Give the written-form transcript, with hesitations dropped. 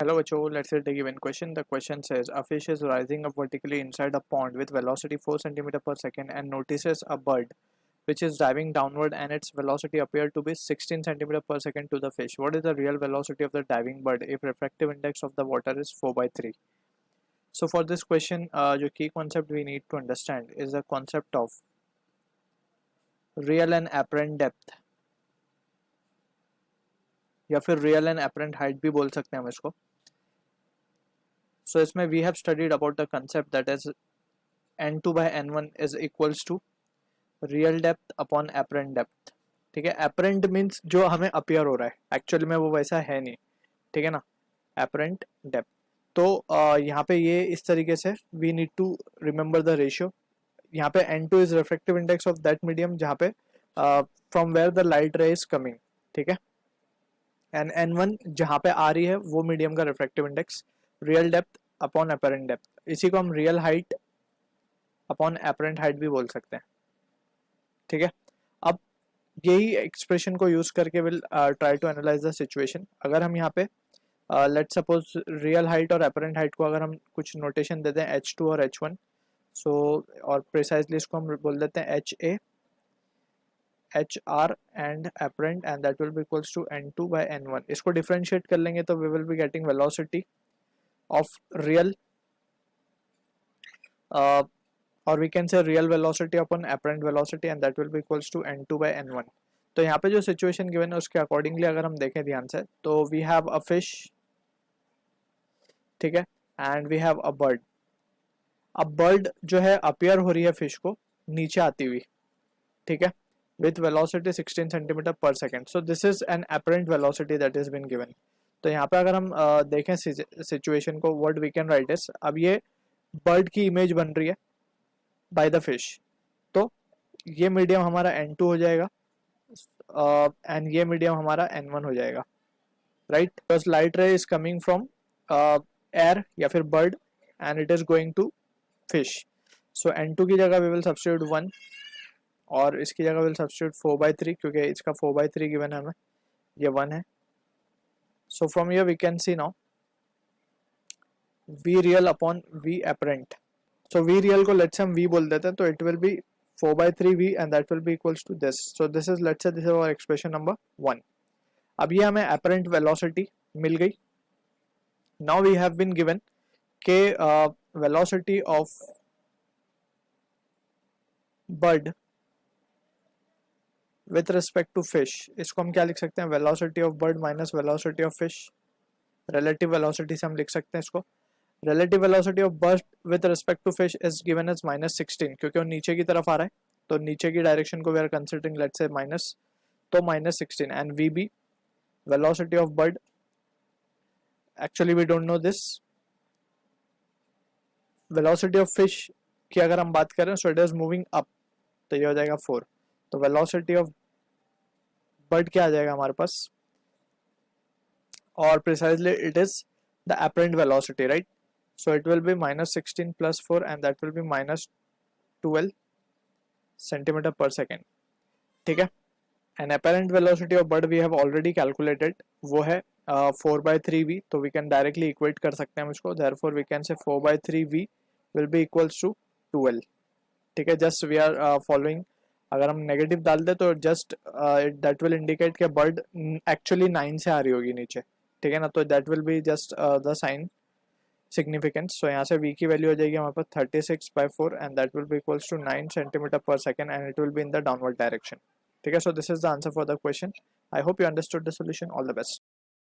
Hello, Acho. Let's say the given question. The question says a fish is rising up vertically inside a pond with velocity 4 centimeter per second and notices a bird which is diving downward and its velocity appeared to be 16 centimeter per second to the fish. What is the real velocity of the diving bird if refractive index of the water is 4 by 3? So for this question, the key concept we need to understand is the concept of real and apparent depth या फिर real and apparent height भी बोल सकते हैं हम इसको. So इसमें we have studied about the concept that is n2 by n1 is equals to real depth upon apparent depth. ठीक है, apparent means जो हमें appear हो रहा है, एक्चुअली में वो वैसा है नहीं. ठीक है ना, apparent depth. तो यहाँ पे ये इस तरीके से we need to remember the ratio. यहाँ पे n2 is refractive index of that medium जहाँ पे from where the light ray is coming. ठीक है, एंड n1 जहाँ पे आ रही है वो मीडियम का refractive index. Real depth upon apparent depth, इसी को हम real height upon apparent height भी बोल सकते हैं. ठीक है, अब यही एक्सप्रेशन को यूज करके will try to analyse the situation. अगर हम यहाँ पे लेट्स सपोज रियल हाइट और अपरेंट हाइट को अगर हम कुछ नोटेशन देते हैं h2 और h1, सो और प्रिसाइजली इसको हम बोल देते हैं ha, HR and apparent and that will be equals to n2 by n1. इसको differentiate कर लेंगे तो we will be getting velocity of real or we can say real velocity upon apparent velocity and that will be equals to n2 by n1. तो यहाँ पे जो situation given है उसके accordingly अगर हम देखें ध्यान से तो we have a fish, ठीक है, and we have a bird. अब bird जो है appear हो रही है fish को नीचे आती हुई, ठीक है, with velocity 16 centimeter per second. So this is an apparent velocity that has been given. तो यहाँ पे अगर हम देखें सिचुएशन को, what we can write is, अब ये बर्ड की इमेज बन रही है by the fish, तो ये मीडियम हमारा n2 हो जाएगा एंड ये मीडियम हमारा n1 हो जाएगा, right, because light ray is coming from air या फिर bird and it is going to fish. So n2 की जगह वी विल सब्स्टिट्यूट 1 और इसकी जगह विल सब्स्टिट्यूट 4/3 क्योंकि इसका 4/3 गिवन है हमें, ये 1 है. So from here we can see now v real upon v apparent. So v real को लेट्स हम v बोल देते हैं तो it will be 4/3v and that will be equals to this. So this is, let's say this is our expression number 1. अब ये हमें apparent velocity मिल गई. Now we have been given के velocity of bird with respect to fish. इसको हम क्या लिख सकते हैं, velocity of bird minus velocity of fish. relative velocity से हम लिख सकते हैं इसको. relative velocity of bird with respect to fish is given as -16 क्योंकि वो नीचे की तरफ आ रहा है तो नीचे की डायरेक्शन को we are considering let's say minus, तो -16. and vb velocity of bird, actually we don't know this. velocity of fish की अगर हम बात करें so it is moving up, तो ये हो जाएगा 4. तो velocity of bird क्या आ जाएगा हमारे पास, और precisely it is the apparent velocity, right? So it will be -16 plus 4 and that will be -12 centimeter per second. ठीक है, and apparent velocity of bird we have already calculated, वो है 4/3v, तो we can directly equate कर सकते हैं हम इसको. therefore we can say 4/3v will be equals to 12. ठीक है, just we are following, अगर हम नेगेटिव डाल दे तो जस्ट दैट विल इंडिकेट कि बर्ड एक्चुअली 9 से आ रही होगी नीचे, ठीक है ना, तो that will be just the sign significance. So यहाँ से v की वैल्यू हो जाएगी हमारे पास 36/4 and that will be equals to 9 centimetre per second and it will be in the downward direction. ठीक है, so this is the answer for the question. I hope you understood the solution. All the best.